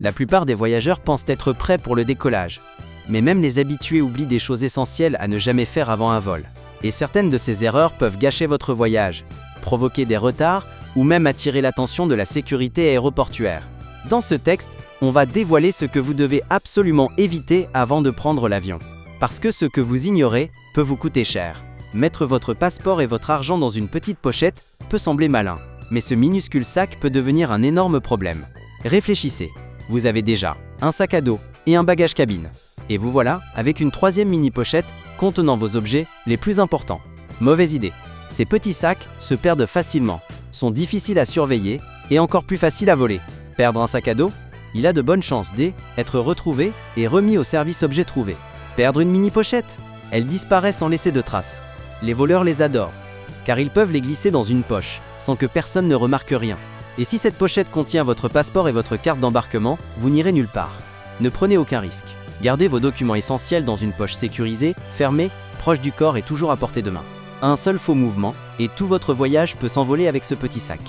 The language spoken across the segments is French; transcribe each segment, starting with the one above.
La plupart des voyageurs pensent être prêts pour le décollage. Mais même les habitués oublient des choses essentielles à ne jamais faire avant un vol. Et certaines de ces erreurs peuvent gâcher votre voyage, provoquer des retards ou même attirer l'attention de la sécurité aéroportuaire. Dans ce texte, on va dévoiler ce que vous devez absolument éviter avant de prendre l'avion. Parce que ce que vous ignorez peut vous coûter cher. Mettre votre passeport et votre argent dans une petite pochette peut sembler malin, mais ce minuscule sac peut devenir un énorme problème. Réfléchissez, vous avez déjà un sac à dos et un bagage cabine. Et vous voilà avec une troisième mini-pochette contenant vos objets les plus importants. Mauvaise idée. Ces petits sacs se perdent facilement, sont difficiles à surveiller et encore plus faciles à voler. Perdre un sac à dos? Il a de bonnes chances d'être retrouvé et remis au service objet trouvé. Perdre une mini-pochette? Elle disparaît sans laisser de traces. Les voleurs les adorent, car ils peuvent les glisser dans une poche, sans que personne ne remarque rien. Et si cette pochette contient votre passeport et votre carte d'embarquement, vous n'irez nulle part. Ne prenez aucun risque. Gardez vos documents essentiels dans une poche sécurisée, fermée, proche du corps et toujours à portée de main. Un seul faux mouvement, et tout votre voyage peut s'envoler avec ce petit sac.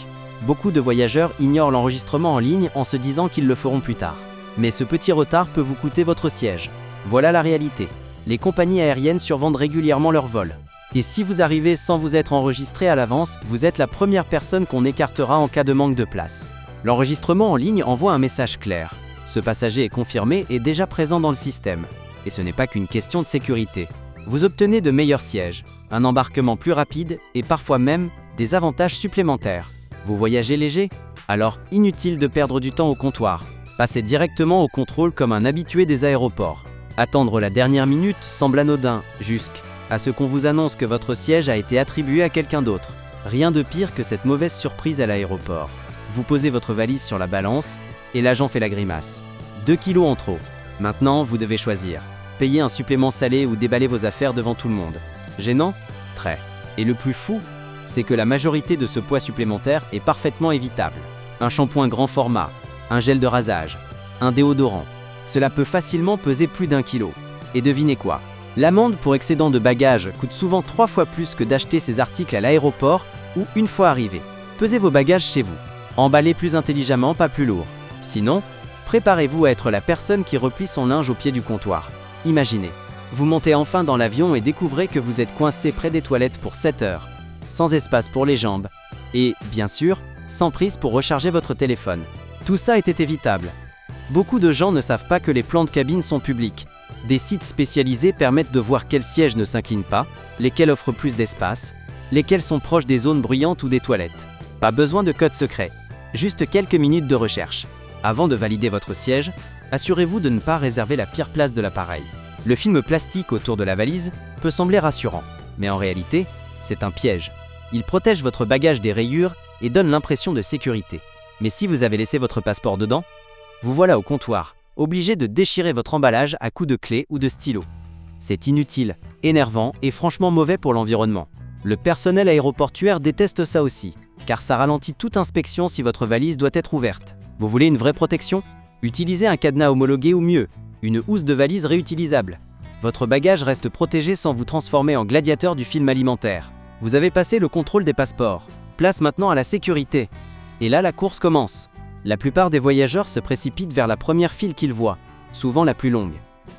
Beaucoup de voyageurs ignorent l'enregistrement en ligne en se disant qu'ils le feront plus tard. Mais ce petit retard peut vous coûter votre siège. Voilà la réalité. Les compagnies aériennes survendent régulièrement leurs vols. Et si vous arrivez sans vous être enregistré à l'avance, vous êtes la première personne qu'on écartera en cas de manque de place. L'enregistrement en ligne envoie un message clair. Ce passager est confirmé et déjà présent dans le système. Et ce n'est pas qu'une question de sécurité. Vous obtenez de meilleurs sièges, un embarquement plus rapide et parfois même des avantages supplémentaires. Vous voyagez léger? Alors, inutile de perdre du temps au comptoir. Passez directement au contrôle comme un habitué des aéroports. Attendre la dernière minute semble anodin, jusqu'à ce qu'on vous annonce que votre siège a été attribué à quelqu'un d'autre. Rien de pire que cette mauvaise surprise à l'aéroport. Vous posez votre valise sur la balance et l'agent fait la grimace. 2 kilos en trop. Maintenant, vous devez choisir. Payer un supplément salé ou déballer vos affaires devant tout le monde. Gênant? Très. Et le plus fou, c'est que la majorité de ce poids supplémentaire est parfaitement évitable. Un shampoing grand format, un gel de rasage, un déodorant. Cela peut facilement peser plus d'1 kilo. Et devinez quoi? L'amende pour excédent de bagages coûte souvent 3 fois plus que d'acheter ces articles à l'aéroport ou une fois arrivé. Pesez vos bagages chez vous. Emballez plus intelligemment, pas plus lourd. Sinon, préparez-vous à être la personne qui replie son linge au pied du comptoir. Imaginez, vous montez enfin dans l'avion et découvrez que vous êtes coincé près des toilettes pour 7 heures, sans espace pour les jambes, et, bien sûr, sans prise pour recharger votre téléphone. Tout ça était évitable. Beaucoup de gens ne savent pas que les plans de cabine sont publics. Des sites spécialisés permettent de voir quels sièges ne s'inclinent pas, lesquels offrent plus d'espace, lesquels sont proches des zones bruyantes ou des toilettes. Pas besoin de code secret, juste quelques minutes de recherche. Avant de valider votre siège, assurez-vous de ne pas réserver la pire place de l'appareil. Le film plastique autour de la valise peut sembler rassurant, mais en réalité, c'est un piège. Il protège votre bagage des rayures et donne l'impression de sécurité. Mais si vous avez laissé votre passeport dedans, vous voilà au comptoir, obligé de déchirer votre emballage à coups de clé ou de stylo. C'est inutile, énervant et franchement mauvais pour l'environnement. Le personnel aéroportuaire déteste ça aussi, car ça ralentit toute inspection si votre valise doit être ouverte. Vous voulez une vraie protection? Utilisez un cadenas homologué ou mieux, une housse de valise réutilisable. Votre bagage reste protégé sans vous transformer en gladiateur du film alimentaire. Vous avez passé le contrôle des passeports. Place maintenant à la sécurité. Et là, la course commence. La plupart des voyageurs se précipitent vers la première file qu'ils voient, souvent la plus longue.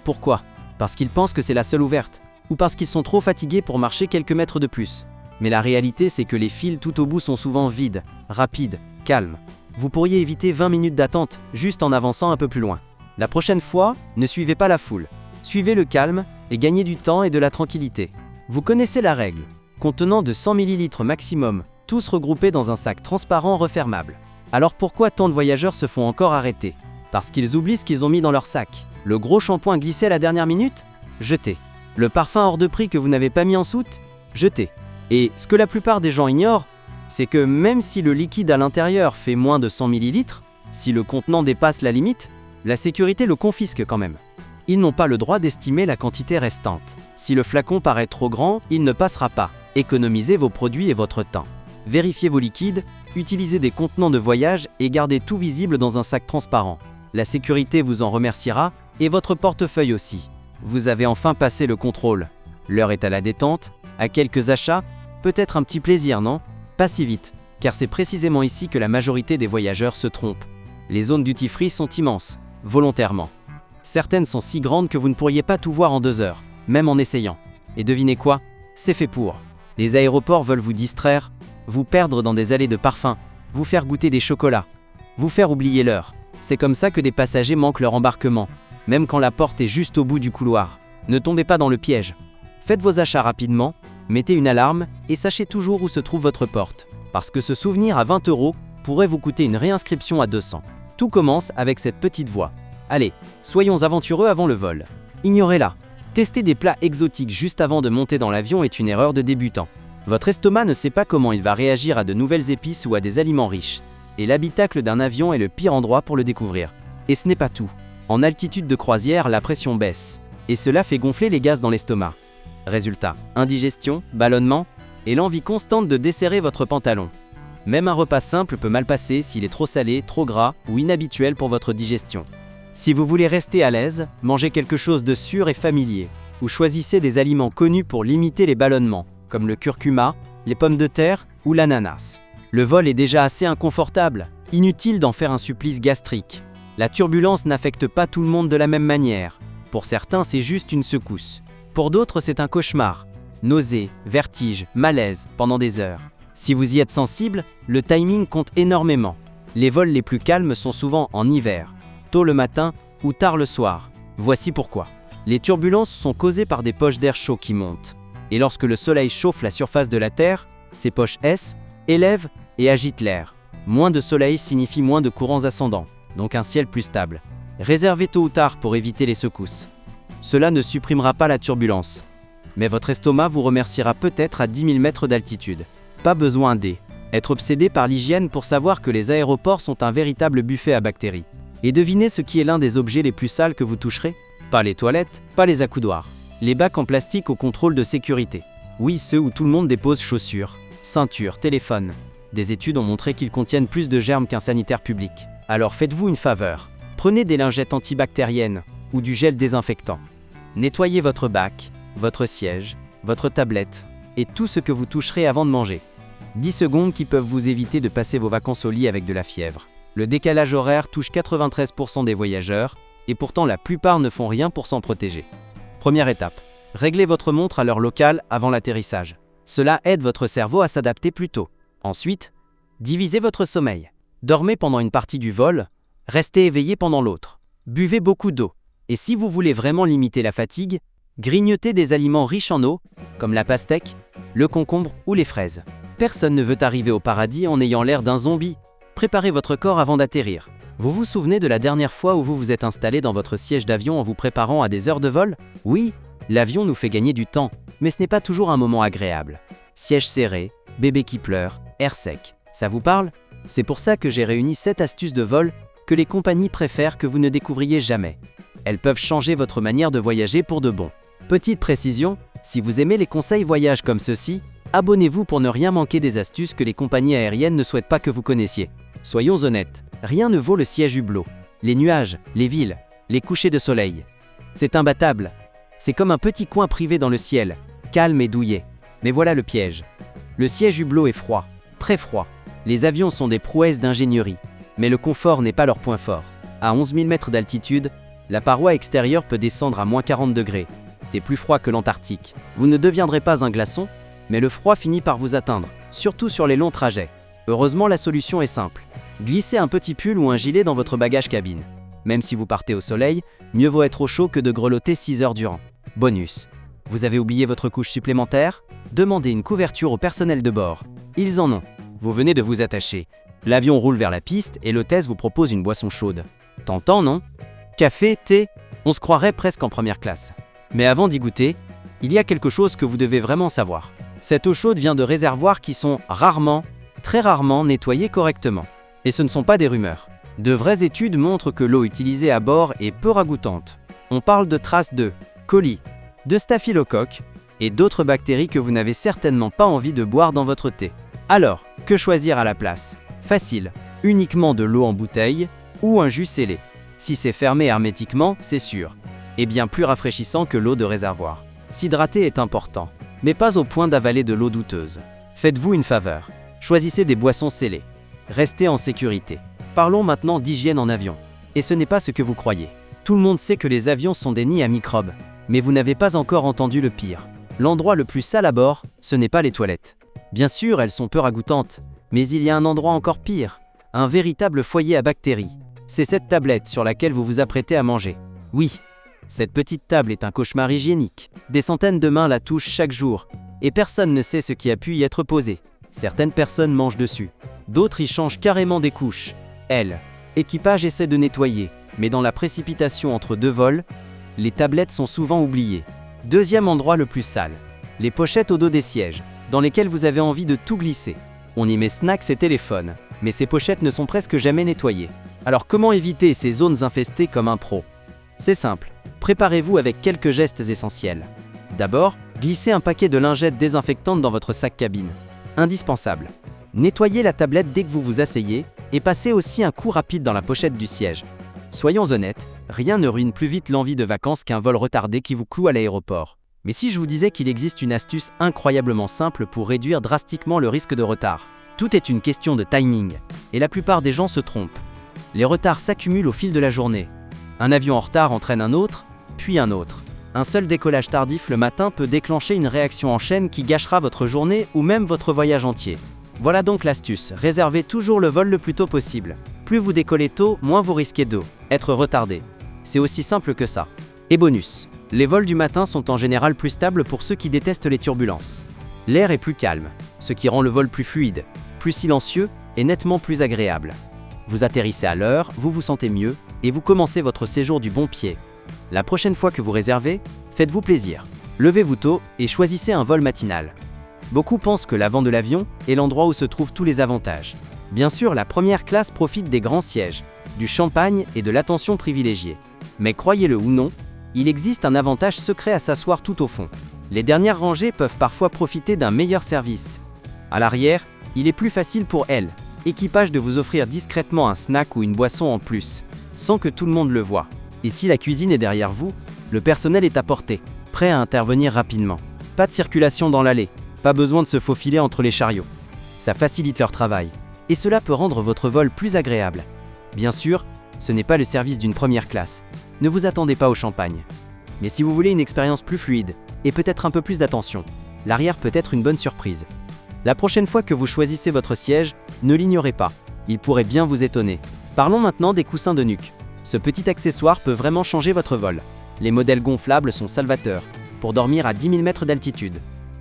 Pourquoi? Parce qu'ils pensent que c'est la seule ouverte, ou parce qu'ils sont trop fatigués pour marcher quelques mètres de plus. Mais la réalité, c'est que les files tout au bout sont souvent vides, rapides, calmes. Vous pourriez éviter 20 minutes d'attente, juste en avançant un peu plus loin. La prochaine fois, ne suivez pas la foule. Suivez le calme et gagnez du temps et de la tranquillité. Vous connaissez la règle, contenant de 100 ml maximum, tous regroupés dans un sac transparent refermable. Alors pourquoi tant de voyageurs se font encore arrêter? Parce qu'ils oublient ce qu'ils ont mis dans leur sac. Le gros shampoing glissé à la dernière minute? Jetez. Le parfum hors de prix que vous n'avez pas mis en soute? Jetez. Et ce que la plupart des gens ignorent, c'est que même si le liquide à l'intérieur fait moins de 100 ml, si le contenant dépasse la limite, la sécurité le confisque quand même. Ils n'ont pas le droit d'estimer la quantité restante. Si le flacon paraît trop grand, il ne passera pas. Économisez vos produits et votre temps. Vérifiez vos liquides, utilisez des contenants de voyage et gardez tout visible dans un sac transparent. La sécurité vous en remerciera et votre portefeuille aussi. Vous avez enfin passé le contrôle. L'heure est à la détente, à quelques achats, peut-être un petit plaisir, non? Pas si vite, car c'est précisément ici que la majorité des voyageurs se trompent. Les zones duty-free sont immenses, volontairement. Certaines sont si grandes que vous ne pourriez pas tout voir en 2 heures, même en essayant. Et devinez quoi? C'est fait pour. Les aéroports veulent vous distraire, vous perdre dans des allées de parfums, vous faire goûter des chocolats, vous faire oublier l'heure. C'est comme ça que des passagers manquent leur embarquement, même quand la porte est juste au bout du couloir. Ne tombez pas dans le piège. Faites vos achats rapidement, mettez une alarme et sachez toujours où se trouve votre porte. Parce que ce souvenir à 20 € pourrait vous coûter une réinscription à 200. Tout commence avec cette petite voix. Allez, soyons aventureux avant le vol. Ignorez-la. Tester des plats exotiques juste avant de monter dans l'avion est une erreur de débutant. Votre estomac ne sait pas comment il va réagir à de nouvelles épices ou à des aliments riches. Et l'habitacle d'un avion est le pire endroit pour le découvrir. Et ce n'est pas tout. En altitude de croisière, la pression baisse. Et cela fait gonfler les gaz dans l'estomac. Résultat, indigestion, ballonnement et l'envie constante de desserrer votre pantalon. Même un repas simple peut mal passer s'il est trop salé, trop gras ou inhabituel pour votre digestion. Si vous voulez rester à l'aise, mangez quelque chose de sûr et familier, ou choisissez des aliments connus pour limiter les ballonnements, comme le curcuma, les pommes de terre ou l'ananas. Le vol est déjà assez inconfortable, inutile d'en faire un supplice gastrique. La turbulence n'affecte pas tout le monde de la même manière. Pour certains, c'est juste une secousse. Pour d'autres, c'est un cauchemar. Nausées, vertiges, malaise pendant des heures. Si vous y êtes sensible, le timing compte énormément. Les vols les plus calmes sont souvent en hiver, tôt le matin ou tard le soir. Voici pourquoi. Les turbulences sont causées par des poches d'air chaud qui montent. Et lorsque le soleil chauffe la surface de la Terre, ces poches S élèvent et agitent l'air. Moins de soleil signifie moins de courants ascendants, donc un ciel plus stable. Réservez tôt ou tard pour éviter les secousses. Cela ne supprimera pas la turbulence, mais votre estomac vous remerciera peut-être à 10 000 mètres d'altitude. Pas besoin d'être obsédé par l'hygiène pour savoir que les aéroports sont un véritable buffet à bactéries. Et devinez ce qui est l'un des objets les plus sales que vous toucherez? Pas les toilettes, pas les accoudoirs. Les bacs en plastique au contrôle de sécurité. Oui, ceux où tout le monde dépose chaussures, ceintures, téléphones. Des études ont montré qu'ils contiennent plus de germes qu'un sanitaire public. Alors faites-vous une faveur. Prenez des lingettes antibactériennes ou du gel désinfectant. Nettoyez votre bac, votre siège, votre tablette et tout ce que vous toucherez avant de manger. 10 secondes qui peuvent vous éviter de passer vos vacances au lit avec de la fièvre. Le décalage horaire touche 93% des voyageurs et pourtant la plupart ne font rien pour s'en protéger. Première étape, réglez votre montre à l'heure locale avant l'atterrissage. Cela aide votre cerveau à s'adapter plus tôt. Ensuite, divisez votre sommeil. Dormez pendant une partie du vol, restez éveillé pendant l'autre. Buvez beaucoup d'eau. Et si vous voulez vraiment limiter la fatigue, grignotez des aliments riches en eau, comme la pastèque, le concombre ou les fraises. Personne ne veut arriver au paradis en ayant l'air d'un zombie. Préparez votre corps avant d'atterrir. Vous vous souvenez de la dernière fois où vous vous êtes installé dans votre siège d'avion en vous préparant à des heures de vol? Oui, l'avion nous fait gagner du temps, mais ce n'est pas toujours un moment agréable. Siège serré, bébé qui pleure, air sec. Ça vous parle? C'est pour ça que j'ai réuni 7 astuces de vol que les compagnies préfèrent que vous ne découvriez jamais. Elles peuvent changer votre manière de voyager pour de bon. Petite précision, si vous aimez les conseils voyage comme ceux-ci, abonnez-vous pour ne rien manquer des astuces que les compagnies aériennes ne souhaitent pas que vous connaissiez. Soyons honnêtes, rien ne vaut le siège hublot. Les nuages, les villes, les couchers de soleil. C'est imbattable. C'est comme un petit coin privé dans le ciel, calme et douillet. Mais voilà le piège. Le siège hublot est froid, très froid. Les avions sont des prouesses d'ingénierie, mais le confort n'est pas leur point fort. À 11 000 mètres d'altitude, la paroi extérieure peut descendre à moins 40 degrés. C'est plus froid que l'Antarctique. Vous ne deviendrez pas un glaçon, mais le froid finit par vous atteindre, surtout sur les longs trajets. Heureusement, la solution est simple. Glissez un petit pull ou un gilet dans votre bagage cabine. Même si vous partez au soleil, mieux vaut être au chaud que de grelotter 6 heures durant. Bonus. Vous avez oublié votre couche supplémentaire? Demandez une couverture au personnel de bord. Ils en ont. Vous venez de vous attacher. L'avion roule vers la piste et l'hôtesse vous propose une boisson chaude. Tentant, non? Café, thé, on se croirait presque en première classe. Mais avant d'y goûter, il y a quelque chose que vous devez vraiment savoir. Cette eau chaude vient de réservoirs qui sont rarement, très rarement nettoyés correctement. Et ce ne sont pas des rumeurs. De vraies études montrent que l'eau utilisée à bord est peu ragoûtante. On parle de traces de colis, de staphylocoques et d'autres bactéries que vous n'avez certainement pas envie de boire dans votre thé. Alors, que choisir à la place? Facile, uniquement de l'eau en bouteille ou un jus scellé. Si c'est fermé hermétiquement, c'est sûr. Et bien plus rafraîchissant que l'eau de réservoir. S'hydrater est important, mais pas au point d'avaler de l'eau douteuse. Faites-vous une faveur. Choisissez des boissons scellées. Restez en sécurité. Parlons maintenant d'hygiène en avion. Et ce n'est pas ce que vous croyez. Tout le monde sait que les avions sont des nids à microbes. Mais vous n'avez pas encore entendu le pire. L'endroit le plus sale à bord, ce n'est pas les toilettes. Bien sûr, elles sont peu ragoûtantes, mais il y a un endroit encore pire. Un véritable foyer à bactéries. C'est cette tablette sur laquelle vous vous apprêtez à manger. Oui, cette petite table est un cauchemar hygiénique. Des centaines de mains la touchent chaque jour, et personne ne sait ce qui a pu y être posé. Certaines personnes mangent dessus, d'autres y changent carrément des couches. Équipage essaie de nettoyer, mais dans la précipitation entre deux vols, les tablettes sont souvent oubliées. Deuxième endroit le plus sale, les pochettes au dos des sièges, dans lesquelles vous avez envie de tout glisser. On y met snacks et téléphones, mais ces pochettes ne sont presque jamais nettoyées. Alors comment éviter ces zones infestées comme un pro? C'est simple, préparez-vous avec quelques gestes essentiels. D'abord, glissez un paquet de lingettes désinfectantes dans votre sac cabine. Indispensable. Nettoyez la tablette dès que vous vous asseyez et passez aussi un coup rapide dans la pochette du siège. Soyons honnêtes, rien ne ruine plus vite l'envie de vacances qu'un vol retardé qui vous cloue à l'aéroport. Mais si je vous disais qu'il existe une astuce incroyablement simple pour réduire drastiquement le risque de retard? Tout est une question de timing, et la plupart des gens se trompent. Les retards s'accumulent au fil de la journée. Un avion en retard entraîne un autre, puis un autre. Un seul décollage tardif le matin peut déclencher une réaction en chaîne qui gâchera votre journée ou même votre voyage entier. Voilà donc l'astuce, réservez toujours le vol le plus tôt possible. Plus vous décollez tôt, moins vous risquez d'être retardé. C'est aussi simple que ça. Et bonus, les vols du matin sont en général plus stables pour ceux qui détestent les turbulences. L'air est plus calme, ce qui rend le vol plus fluide, plus silencieux et nettement plus agréable. Vous atterrissez à l'heure, vous vous sentez mieux, et vous commencez votre séjour du bon pied. La prochaine fois que vous réservez, faites-vous plaisir. Levez-vous tôt et choisissez un vol matinal. Beaucoup pensent que l'avant de l'avion est l'endroit où se trouvent tous les avantages. Bien sûr, la première classe profite des grands sièges, du champagne et de l'attention privilégiée. Mais croyez-le ou non, il existe un avantage secret à s'asseoir tout au fond. Les dernières rangées peuvent parfois profiter d'un meilleur service. À l'arrière, il est plus facile pour équipage de vous offrir discrètement un snack ou une boisson en plus, sans que tout le monde le voie. Et si la cuisine est derrière vous, le personnel est à portée, prêt à intervenir rapidement. Pas de circulation dans l'allée, pas besoin de se faufiler entre les chariots. Ça facilite leur travail, et cela peut rendre votre vol plus agréable. Bien sûr, ce n'est pas le service d'une première classe. Ne vous attendez pas au champagne. Mais si vous voulez une expérience plus fluide, et peut-être un peu plus d'attention, l'arrière peut être une bonne surprise. La prochaine fois que vous choisissez votre siège, ne l'ignorez pas, il pourrait bien vous étonner. Parlons maintenant des coussins de nuque. Ce petit accessoire peut vraiment changer votre vol. Les modèles gonflables sont salvateurs, pour dormir à 10 000 mètres d'altitude.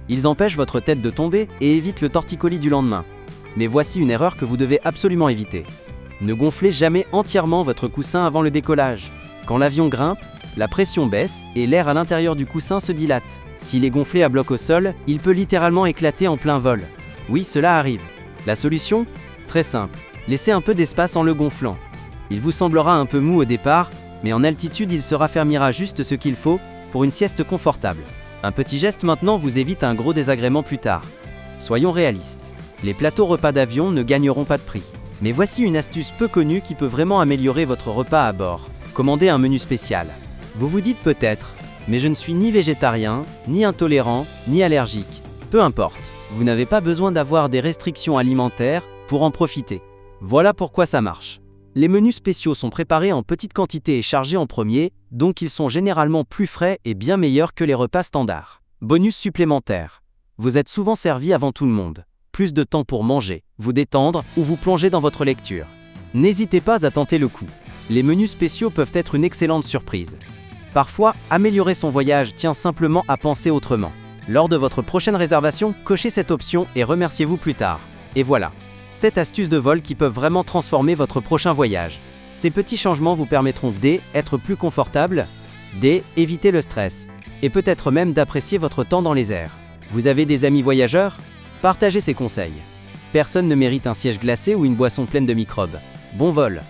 Ils empêchent votre tête de tomber et évitent le torticolis du lendemain. Mais voici une erreur que vous devez absolument éviter. Ne gonflez jamais entièrement votre coussin avant le décollage. Quand l'avion grimpe, la pression baisse et l'air à l'intérieur du coussin se dilate. S'il est gonflé à bloc au sol, il peut littéralement éclater en plein vol. Oui, cela arrive. La solution? Très simple. Laissez un peu d'espace en le gonflant. Il vous semblera un peu mou au départ, mais en altitude il se raffermira juste ce qu'il faut pour une sieste confortable. Un petit geste maintenant vous évite un gros désagrément plus tard. Soyons réalistes. Les plateaux repas d'avion ne gagneront pas de prix. Mais voici une astuce peu connue qui peut vraiment améliorer votre repas à bord. Commandez un menu spécial. Vous vous dites peut-être, mais je ne suis ni végétarien, ni intolérant, ni allergique. Peu importe, vous n'avez pas besoin d'avoir des restrictions alimentaires pour en profiter. Voilà pourquoi ça marche. Les menus spéciaux sont préparés en petite quantité et chargés en premier, donc ils sont généralement plus frais et bien meilleurs que les repas standards. Bonus supplémentaire. Vous êtes souvent servi avant tout le monde. Plus de temps pour manger, vous détendre ou vous plonger dans votre lecture. N'hésitez pas à tenter le coup. Les menus spéciaux peuvent être une excellente surprise. Parfois, améliorer son voyage tient simplement à penser autrement. Lors de votre prochaine réservation, cochez cette option et remerciez-vous plus tard. Et voilà, 7 astuces de vol qui peuvent vraiment transformer votre prochain voyage. Ces petits changements vous permettront d'être plus confortable, éviter le stress, et peut-être même d'apprécier votre temps dans les airs. Vous avez des amis voyageurs? Partagez ces conseils. Personne ne mérite un siège glacé ou une boisson pleine de microbes. Bon vol!